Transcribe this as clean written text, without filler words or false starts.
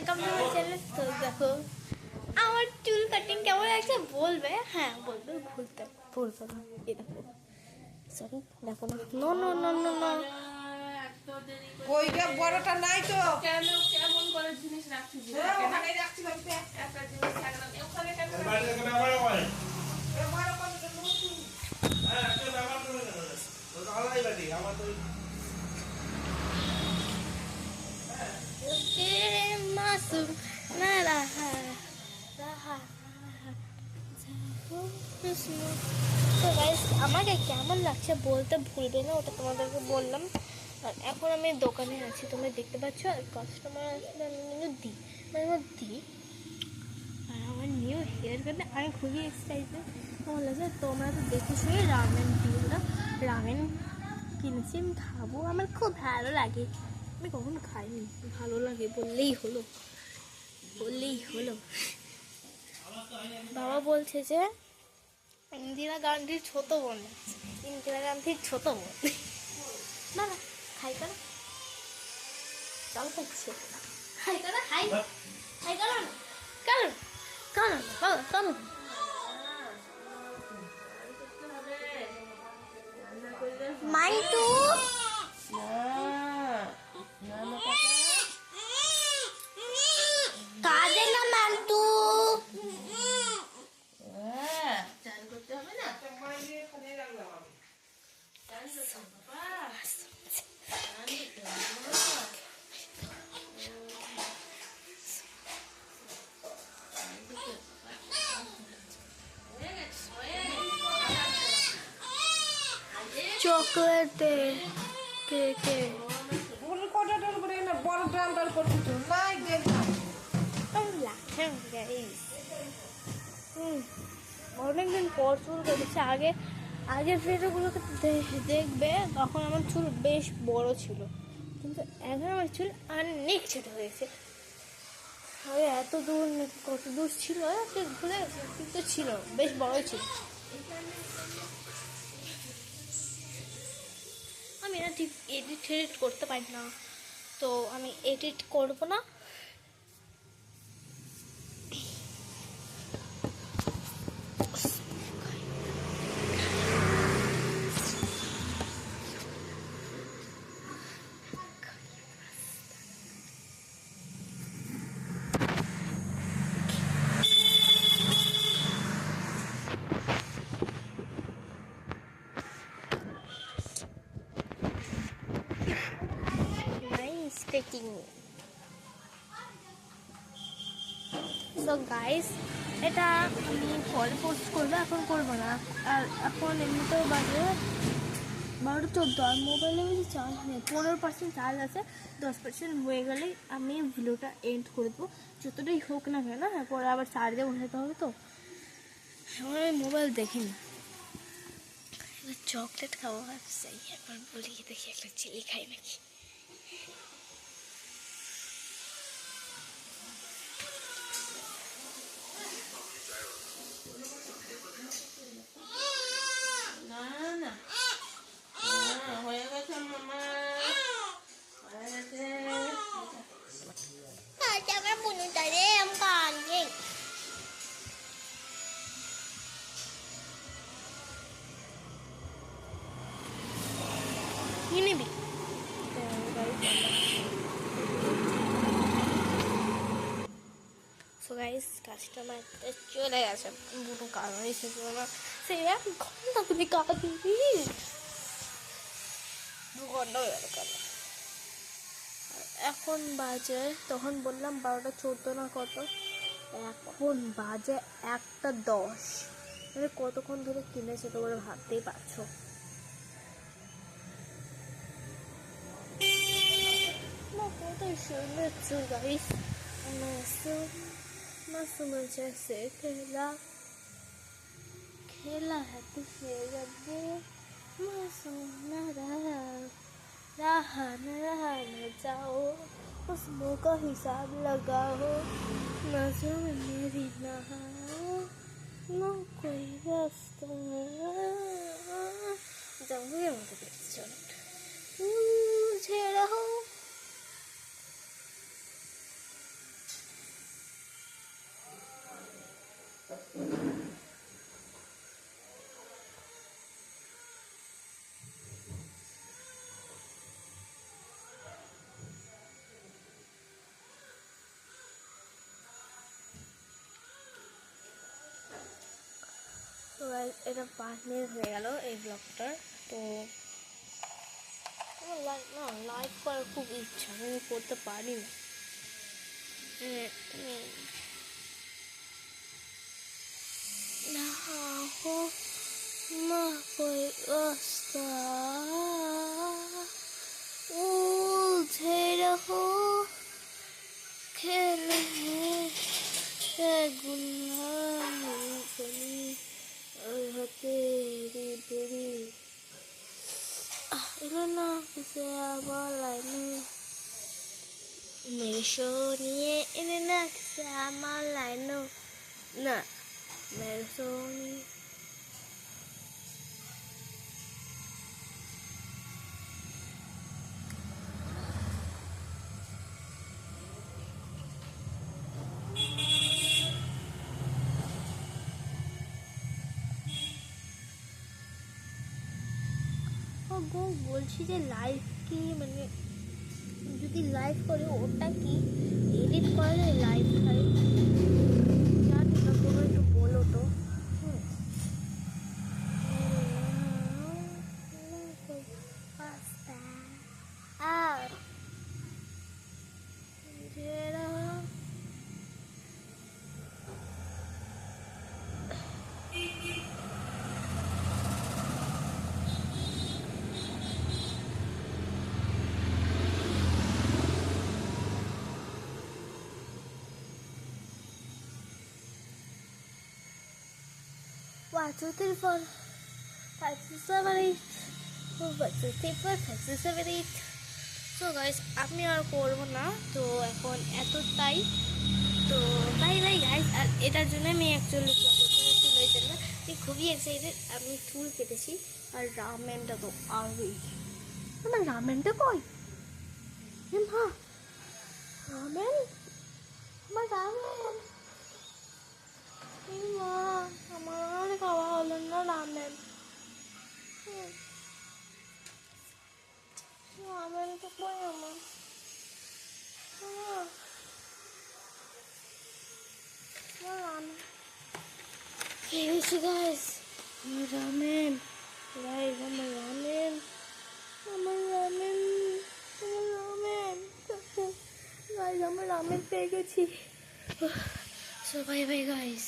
Welcome to my channel. তো দেখো আমার চুল কাটিং কেমন লাগছে বলবে, হ্যাঁ বলবে, ভুলতে না। এই দেখো, সরি দেখো না, no no no no no, ওইটা বড়টা নাই তো কেন কেমন করে জিনিস রাখছিস? ওখানে রাখছিলাম তো একটা জিনিস থাকলাম ওখানে কেন? বাড়িতে কেন আবার হয়? এ বড় কোনটা নতুন হ্যাঁ, একটা ব্যবহার করে কেন? তো আলাই বাড়ি, আমার তো মাসুম না রাহা রাহা। তো গাইস আমাকে কেমন লাগছে বলতে ভুলবে না, ওটা তোমাদেরকে বললাম। আর এখন আমি দোকানে আছি, তোমরা দেখতে পাচ্ছ, আর কাস্টমার আসলে আমি কিন্তু দিই, মানে আমার দিই। আর আমার নিউ হেয়ার কাটে আমি খুবই এক্সাইটেড। কেমন লাগছে তোমরা তো দেখেছো, রামেন দিওরা রামেন কিনেছি, আমি খাবো, আমার খুব ভালো লাগে। আমি কখনো খাইনি, ভালো লাগে বললেই হলো, বললেই হলো। বাবা বলছে যে ইন্দিরা গান্ধীর ছোট বোন, ইন্দিরা গান্ধীর ছোট বোন। না না খাই করো, চল খাচ্ছে, খাই করো, হাই হাই করো না, করো করো করো করো। মাইটু কাজে না মান্টু, চান করতে হবে না? মাইনে এখানে রাখলাম আমি চান করতে হবে বাবা। চান করতে চকলেট দে, কে কে ফুল কোটাটার উপরে না বড় ড্রামটার করতে তো নাই দেখলাম লাগছেন গাইস। অনেকদিন পর চুল কেটেছে। আগের ভিডিওগুলোকে দেখবে, তখন আমার চুল বেশ বড় ছিল, কিন্তু এখন আমার চুল অনেক ছোট হয়েছে। আগে এত দূর কত দূর ছিল ঠিক ঘুরে কিন্তু ছিল, বেশ বড় ছিল। আমি না ঠিক এডিট করতে পারি না, তো আমি এডিট করব না। Taking so guys, এটা আমি পরে পোস্ট করবো, এখন করবো না। আর এখন এমনিতেও বাজে 12:14, আর মোবাইলে বেশি চার্জ নেই, 15% চার্জ আছে, 10% হয়ে গেলেই আমি ভিডিওটা এন্ড করে দেবো, যতটাই হোক না কেন। হ্যাঁ, পরে আবার চার্জে বসাতে হবে, তো এখন আমি মোবাইল দেখিনি। চকলেট খাবো ভাবছি, এখন বলি দেখি একটা চিলি খাই নাকি। না না হয়ে গেছে মামা, হয়ে গেছে। আমার বুনুটা রে আমি কাঁদছি। কি নিবি? সো গাইস কাস্টমার চলে গেছে, বুনু কারণ এসেছে না, সে 1 ঘন্টা তুমি কাঁদবি, 2 ঘন্টা হয়ে গেল কাঁদা। এখন বাজে, তখন বললাম 12:14 না কত, এখন বাজে 1:10। মানে কতক্ষণ ধরে কিনেছে তোমরা ভাবতেই পারছো। কত সুন্দর চুল গাইস, मासूम जैसे खेला खेला है तुझे जब मासूम न रहा न जाओ, उसमों का हिसाब लगाओ, मासूम मेरी ना कोई रास्ता जाऊंगी मुझे रहो এটা 5 মিনিট হয়ে গেল এই ব্লগটার। তো আমার লাইভ করার খুব ইচ্ছা, আমি করতে পারি না। ना हो ना कोई रास्ता उलझे रहो खेल गुलामी बनी तेरी तेरी इलना किसे आवाज़ में मेरे सोनिए इलना किसे आवाज़ ना मेरे सोनी বলছি যে লাইভ কি মানে যদি লাইভ করে ওটা কি এডিট করা যায় লাইভ খাই জানি না, তোমরা একটু বলো তো। One, 2, 3, 4, 5, 6, 7, 8. 1, 2, 3, 4, 5, 6, 7, 8. সো গাইস আমি আর করবো না, তো এখন এতটাই। তো বাই বাই গাইস। আর এটার জন্য আমি অ্যাকচুয়ালি চুলের জন্য আমি খুবই এক্সাইটেড। আমি চুল কেটেছি আর রামেনটা তো আরই। আমার রামেনটা কই? মা রামেন, আমার রামেন, মা আমার খাওয়া হলো না রামেন। রামেন তো কই আমার? পেয়েছি গাইস আমার রামেন, গাইস আমার রামেন, আমার রামেন, আমার রামেন, গাইস আমার রামেন পেয়ে গেছি। So bye bye guys.